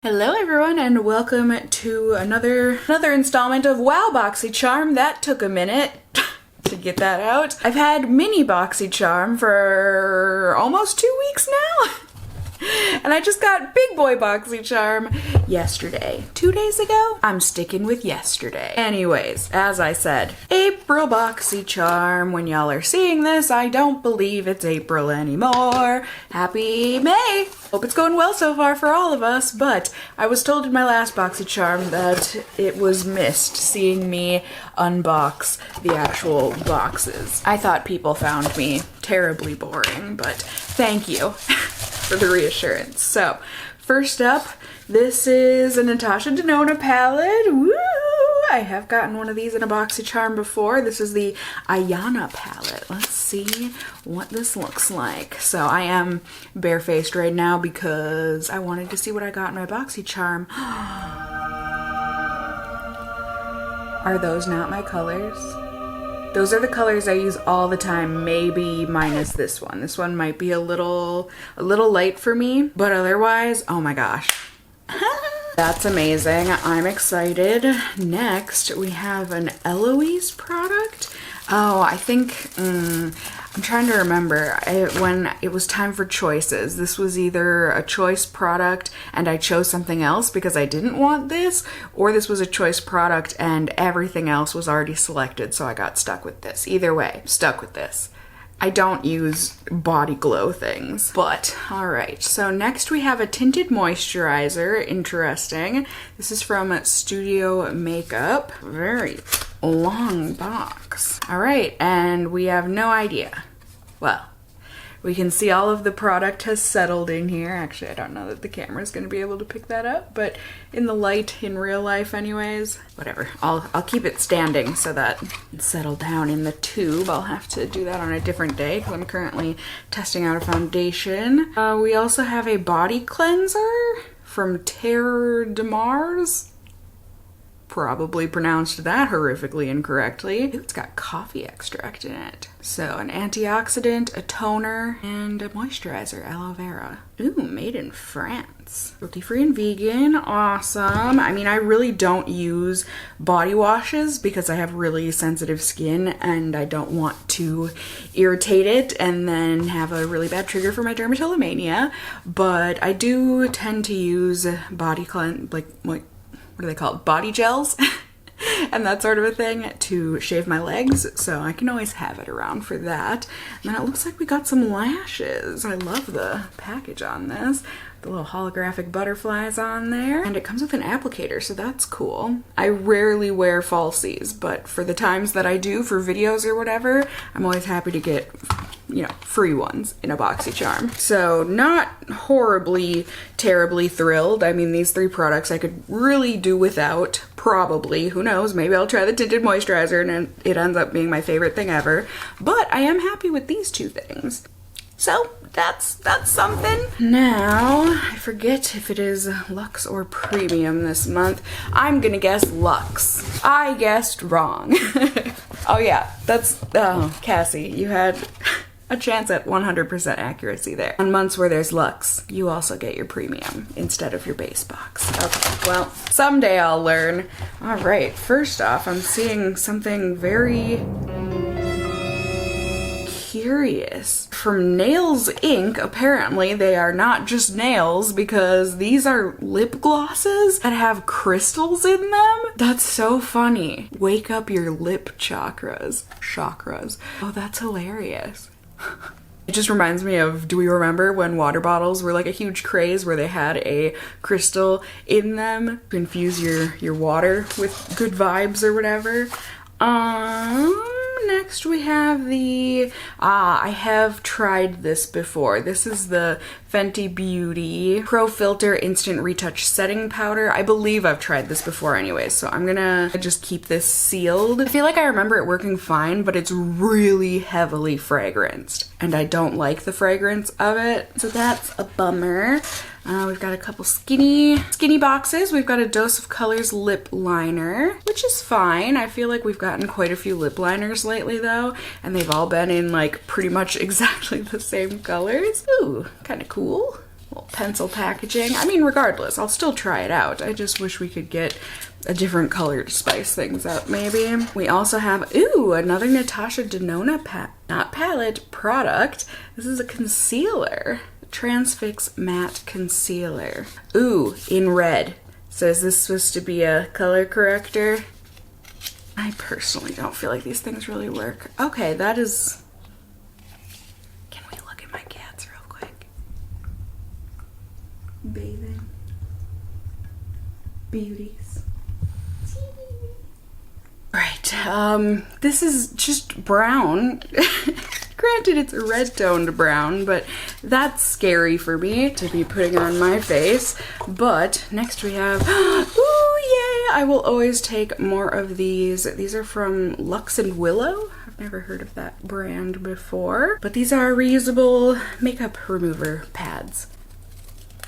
Hello everyone and welcome to another installment of Wow Boxycharm. That took a minute to get that out. I've had mini Boxycharm for almost 2 weeks now. And I just got big boy Boxycharm yesterday. 2 days ago? I'm sticking with yesterday. Anyways, as I said, April Boxycharm. When y'all are seeing this, I don't believe it's April anymore. Happy May! Hope it's going well so far for all of us, but I was told in my last Boxycharm that it was missed seeing me unbox the actual boxes. I thought people found me terribly boring, but thank you for the reassurance. So, first up, this is a Natasha Denona palette. Woo! I have gotten one of these in a Boxycharm before. This is the Ayana palette. Let's see what this looks like. So I am barefaced right now because I wanted to see what I got in my Boxycharm. Are those not my colors? Those are the colors I use all the time, maybe minus this one. This one might be a little light for me, but otherwise, oh my gosh. That's amazing. I'm excited. Next, we have an Eloise product. Oh, I think, I'm trying to remember. When it was time for choices, this was either a choice product and I chose something else because I didn't want this, or this was a choice product and everything else was already selected, so I got stuck with this. Either way, stuck with this. I don't use body glow things, but all right. So next we have a tinted moisturizer. Interesting. This is from Studio Makeup. Very long box. All right, and we have no idea. Well, we can see all of the product has settled in here. Actually, I don't know that the camera is going to be able to pick that up, but in the light, in real life anyways, whatever. I'll keep it standing so that it's settled down in the tube. I'll have to do that on a different day because I'm currently testing out a foundation. We also have a body cleanser from Terre de Mars. Probably pronounced that horrifically incorrectly. Ooh, it's got coffee extract in it. So an antioxidant, a toner, and a moisturizer, aloe vera. Ooh, made in France. Cruelty-free and vegan, awesome. I mean, I really don't use body washes because I have really sensitive skin and I don't want to irritate it and then have a really bad trigger for my dermatillomania. But I do tend to use body what are they called? Body gels and that sort of a thing to shave my legs, so I can always have it around for that. And then it looks like we got some lashes. I love the package on this. The little holographic butterflies on there. And it comes with an applicator, so that's cool. I rarely wear falsies, but for the times that I do for videos or whatever, I'm always happy to get, you know, free ones in a Boxycharm. So not horribly, terribly thrilled. I mean, these three products I could really do without, probably. Who knows? Maybe I'll try the tinted moisturizer and it ends up being my favorite thing ever. But I am happy with these two things. So that's something. Now, I forget if it is Luxe or Premium this month. I'm gonna guess Luxe. I guessed wrong. Oh yeah, Cassie, you had a chance at 100% accuracy there. On months where there's Luxe, you also get your Premium instead of your base box. Okay, well, someday I'll learn. All right, first off, I'm seeing something very curious. From Nails Inc. Apparently they are not just nails because these are lip glosses that have crystals in them. That's so funny. Wake up your lip chakras. Oh, that's hilarious. It just reminds me of, do we remember when water bottles were like a huge craze where they had a crystal in them to infuse your water with good vibes or whatever? Next we have the, I have tried this before. This is the Fenty Beauty Pro Filter Instant Retouch Setting Powder. I believe I've tried this before anyways, so I'm gonna just keep this sealed. I feel like I remember it working fine, but it's really heavily fragranced, and I don't like the fragrance of it, so that's a bummer. We've got a couple skinny boxes. We've got a Dose of Colors lip liner, which is fine. I feel like we've gotten quite a few lip liners lately though, and they've all been in like pretty much exactly the same colors. Ooh, kind of cool. Little pencil packaging. I mean, regardless, I'll still try it out. I just wish we could get a different color to spice things up, maybe. We also have, ooh, another Natasha Denona palette product. This is a concealer. Transfix Matte Concealer. Ooh, in red. So is this supposed to be a color corrector? I personally don't feel like these things really work. Okay, that is... Can we look at my cats real quick? Bathing. Beauties. Right, this is just brown. Granted, it's a red toned brown, but that's scary for me to be putting on my face. But next we have, ooh, yay! I will always take more of these. These are from Luxe and Willow. I've never heard of that brand before, but these are reusable makeup remover pads.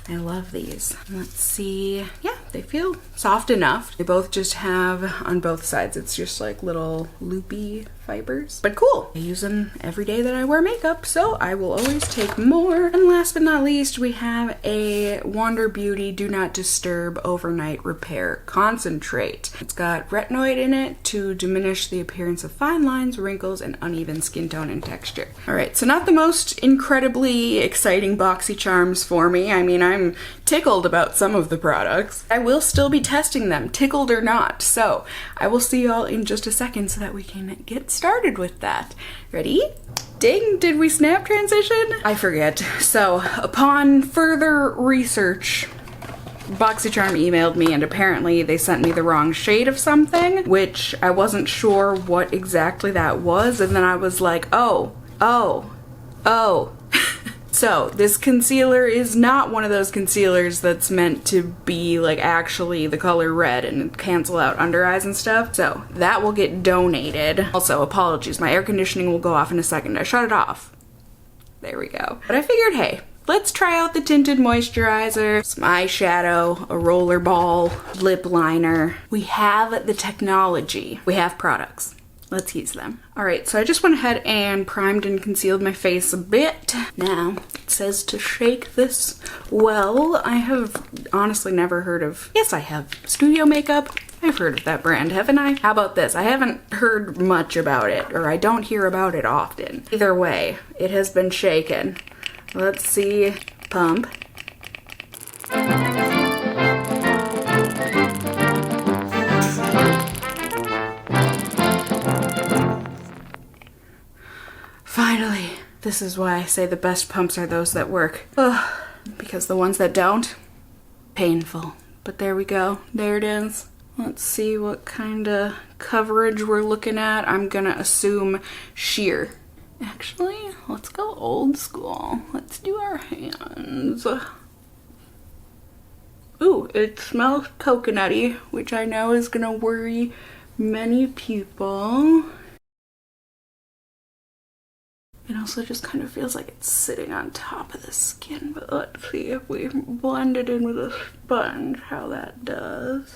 I love these. Let's see. Yeah, they feel soft enough. They both just have, on both sides, it's just like little loopy fibers. But cool. I use them every day that I wear makeup, so I will always take more. And last but not least, we have a Wander Beauty Do Not Disturb Overnight Repair Concentrate. It's got retinoid in it to diminish the appearance of fine lines, wrinkles, and uneven skin tone and texture. All right, so not the most incredibly exciting Boxycharms for me. I mean, I'm tickled about some of the products. I will still be testing them, tickled or not. So I will see y'all in just a second so that we can get started with that. Ready? Ding, did we snap transition? I forget. So upon further research, Boxycharm emailed me and apparently they sent me the wrong shade of something, which I wasn't sure what exactly that was. And then I was like, oh. So this concealer is not one of those concealers that's meant to be like actually the color red and cancel out under eyes and stuff. So that will get donated. Also, apologies, my air conditioning will go off in a second. I shut it off. There we go. But I figured, hey, let's try out the tinted moisturizer, some eyeshadow, a roller ball, lip liner. We have the technology. We have products. Let's use them. All right, so I just went ahead and primed and concealed my face a bit. Now, it says to shake this well. I have honestly never heard of, yes I have, Studio Makeup. I've heard of that brand, haven't I? How about this? I haven't heard much about it, or I don't hear about it often. Either way, it has been shaken. Let's see, pump. Finally, this is why I say the best pumps are those that work. Ugh, because the ones that don't, painful. But there we go, there it is. Let's see what kind of coverage we're looking at. I'm gonna assume sheer. Actually, let's go old school. Let's do our hands. Ooh, it smells coconutty, which I know is gonna worry many people. It also just kind of feels like it's sitting on top of the skin, but let's see if we blend it in with a sponge, how that does.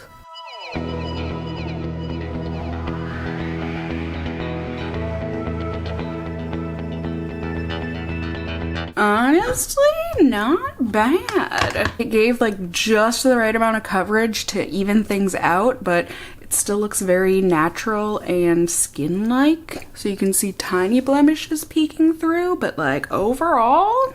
Honestly, not bad. It gave like just the right amount of coverage to even things out, but it still looks very natural and skin-like. So you can see tiny blemishes peeking through, but like overall,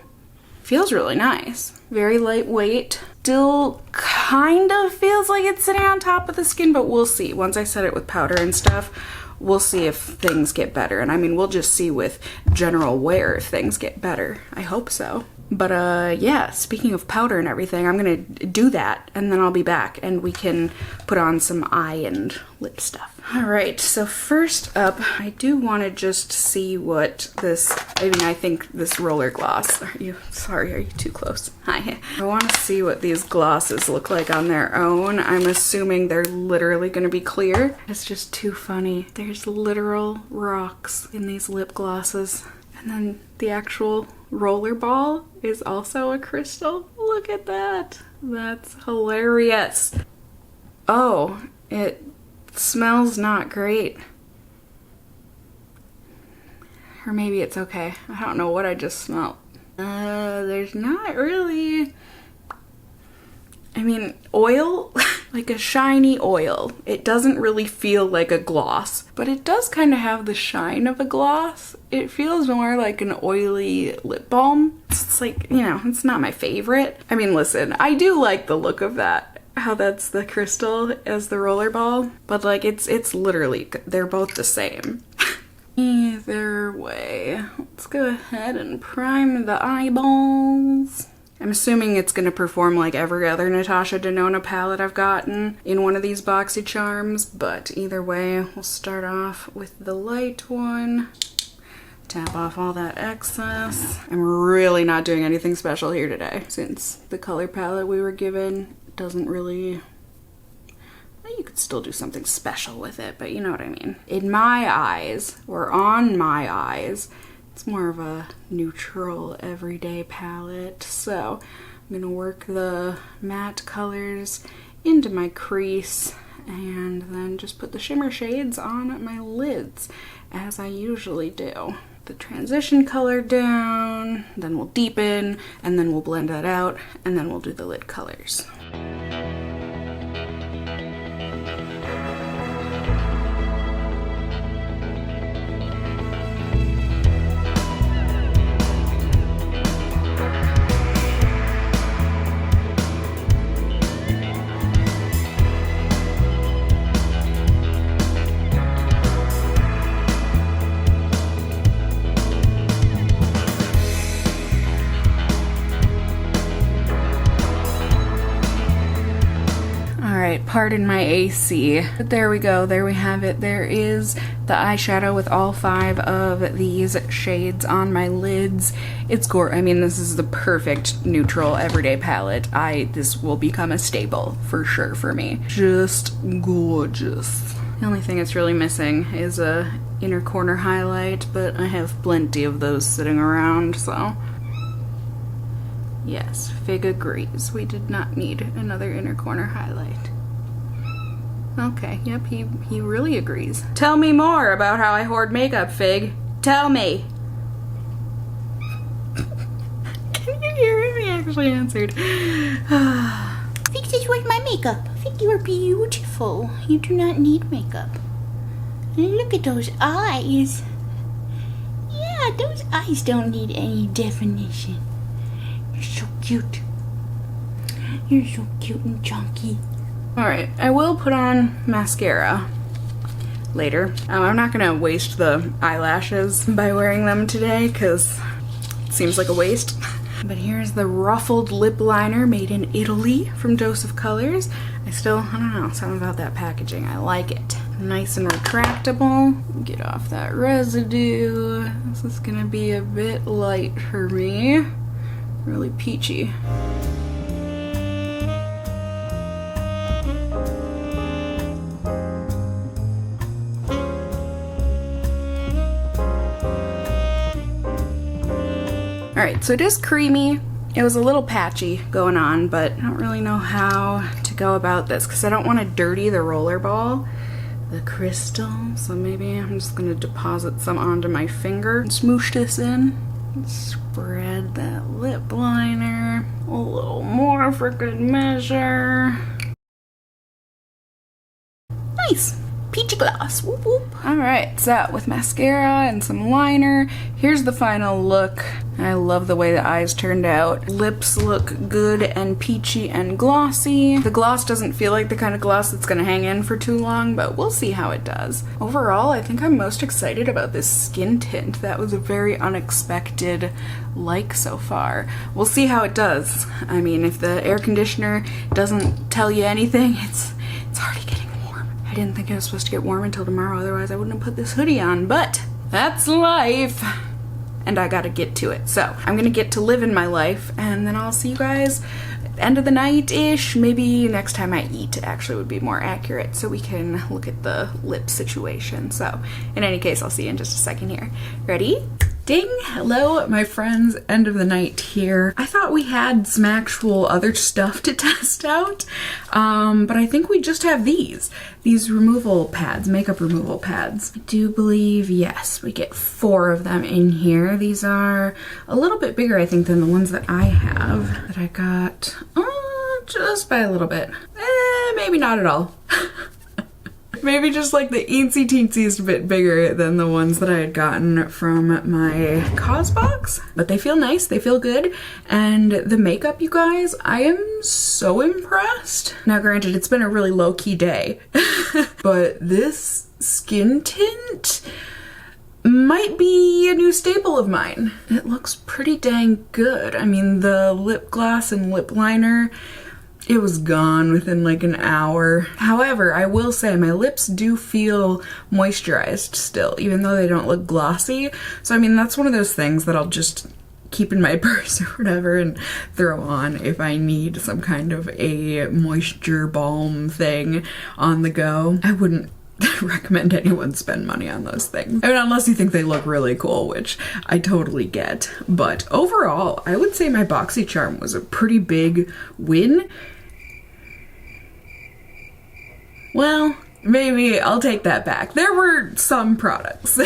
feels really nice. Very lightweight. Still kind of feels like it's sitting on top of the skin, but we'll see. Once I set it with powder and stuff, we'll see if things get better. And I mean, we'll just see with general wear if things get better. I hope so. But yeah, speaking of powder and everything, I'm gonna do that and then I'll be back and we can put on some eye and lip stuff. All right, so first up, I do want to just see what this, I mean, I think this roller gloss, are you too close? Hi. I want to see what these glosses look like on their own. I'm assuming they're literally going to be clear. It's just too funny. There's literal rocks in these lip glosses. And then the actual roller ball is also a crystal. Look at that. That's hilarious. Oh, it smells not great. Or maybe it's okay. I don't know what I just smelled. There's not really I mean, oil, like a shiny oil. It doesn't really feel like a gloss, but it does kind of have the shine of a gloss. It feels more like an oily lip balm. It's like, you know, it's not my favorite. I mean, listen, I do like the look of that, how that's the crystal as the rollerball, but like it's literally, they're both the same. Either way, let's go ahead and prime the eyeballs. I'm assuming it's going to perform like every other Natasha Denona palette I've gotten in one of these Boxycharms, but either way, we'll start off with the light one. Tap off all that excess. I'm really not doing anything special here today, since the color palette we were given doesn't really... Well, you could still do something special with it, but you know what I mean. In my eyes, or on my eyes, it's more of a neutral, everyday palette. So I'm gonna work the matte colors into my crease and then just put the shimmer shades on my lids, as I usually do. The transition color down, then we'll deepen, and then we'll blend that out, and then we'll do the lid colors. Pardon my AC. But there we go, there we have it. There is the eyeshadow with all 5 of these shades on my lids. It's gorgeous. I mean, this is the perfect neutral everyday palette. This will become a staple for sure for me. Just gorgeous. The only thing it's really missing is a inner corner highlight, but I have plenty of those sitting around, so. Yes, Fig agrees. We did not need another inner corner highlight. Okay, yep, he really agrees. Tell me more about how I hoard makeup, Fig. Tell me. Can you hear him? He actually answered. Fig says, where's my makeup? Fig, you are beautiful. You do not need makeup. And look at those eyes. Yeah, those eyes don't need any definition. You're so cute. You're so cute and chunky. Alright, I will put on mascara later. I'm not gonna waste the eyelashes by wearing them today because it seems like a waste. But here's the ruffled lip liner made in Italy from Dose of Colors. I don't know, something about that packaging. I like it. Nice and retractable. Get off that residue. This is gonna be a bit light for me. Really peachy. Alright, so it is creamy. It was a little patchy going on, but I don't really know how to go about this because I don't want to dirty the rollerball, the crystal, so maybe I'm just going to deposit some onto my finger and smoosh this in. Spread that lip liner a little more for good measure. Nice! Peachy gloss, whoop whoop. Alright, so with mascara and some liner, here's the final look. I love the way the eyes turned out. Lips look good and peachy and glossy. The gloss doesn't feel like the kind of gloss that's gonna hang in for too long, but we'll see how it does. Overall, I think I'm most excited about this skin tint. That was a very unexpected like so far. We'll see how it does. I mean, if the air conditioner doesn't tell you anything, it's already getting warm. I didn't think it was supposed to get warm until tomorrow, otherwise I wouldn't have put this hoodie on, but that's life. And I gotta get to it. So I'm gonna get to live in my life, and then I'll see you guys end of the night-ish. Maybe next time I eat actually would be more accurate, so we can look at the lip situation. So in any case, I'll see you in just a second here. Ready? Ding! Hello, my friends. End of the night here. I thought we had some actual other stuff to test out, but I think we just have these removal pads, makeup removal pads. I do believe, yes, we get 4 of them in here. These are a little bit bigger, I think, than the ones that I have, that I got just by a little bit. Maybe not at all. Maybe just like the eensy teensiest bit bigger than the ones that I had gotten from my Cause box. But they feel nice, they feel good. And the makeup, you guys, I am so impressed. Now granted, it's been a really low-key day, but this skin tint might be a new staple of mine. It looks pretty dang good. I mean, the lip gloss and lip liner, it was gone within like an hour. However, I will say my lips do feel moisturized still, even though they don't look glossy. So I mean, that's one of those things that I'll just keep in my purse or whatever and throw on if I need some kind of a moisture balm thing on the go. I wouldn't recommend anyone spend money on those things. I mean, unless you think they look really cool, which I totally get. But overall, I would say my Boxycharm was a pretty big win. Well, maybe I'll take that back. There were some products.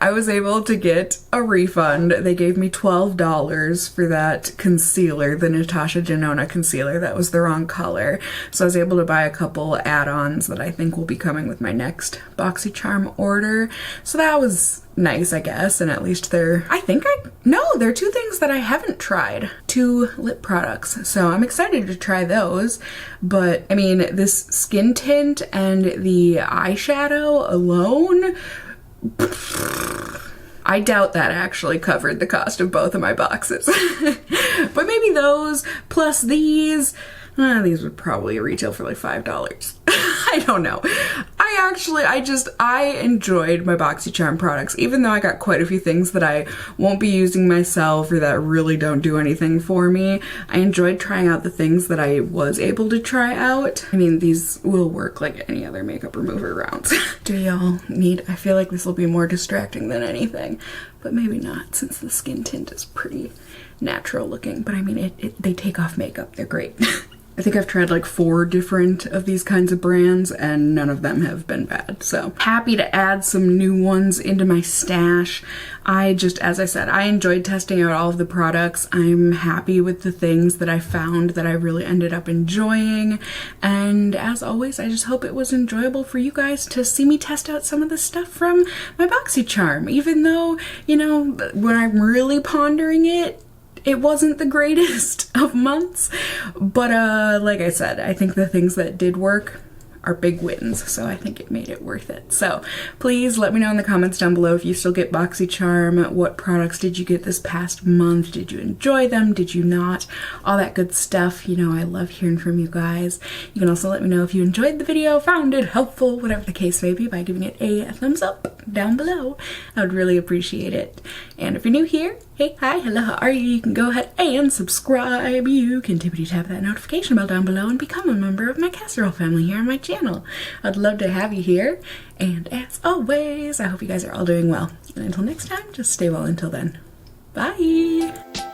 I was able to get a refund. They gave me $12 for that concealer, the Natasha Denona concealer. That was the wrong color. So I was able to buy a couple add-ons that I think will be coming with my next Boxycharm order. So that was nice, I guess, and at least they're two things that I haven't tried. 2 lip products. So I'm excited to try those. But I mean, this skin tint and the eyeshadow alone, I doubt that actually covered the cost of both of my boxes. But maybe those plus these would probably retail for like $5. I don't know. I enjoyed my Boxycharm products, even though I got quite a few things that I won't be using myself or that really don't do anything for me. I enjoyed trying out the things that I was able to try out. I mean, these will work like any other makeup remover rounds. Do y'all need, I feel like this will be more distracting than anything, but maybe not since the skin tint is pretty natural looking. But I mean, they take off makeup, they're great. I think I've tried like 4 different of these kinds of brands and none of them have been bad. So happy to add some new ones into my stash. As I said, I enjoyed testing out all of the products. I'm happy with the things that I found that I really ended up enjoying. And as always, I just hope it was enjoyable for you guys to see me test out some of the stuff from my Boxycharm. Even though, you know, when I'm really pondering it, it wasn't the greatest of months, but like I said, I think the things that did work are big wins, so I think it made it worth it. So please let me know in the comments down below if you still get Boxycharm. What products did you get this past month? Did you enjoy them? Did you not? All that good stuff. You know, I love hearing from you guys. You can also let me know if you enjoyed the video, found it helpful, whatever the case may be, by giving it a thumbs up down below. I would really appreciate it. And if you're new here, hey, hi, hello, how are you? You can go ahead and subscribe. You can tippity-tap that notification bell down below and become a member of my casserole family here on my channel. I'd love to have you here. And as always, I hope you guys are all doing well. And until next time, just stay well until then. Bye!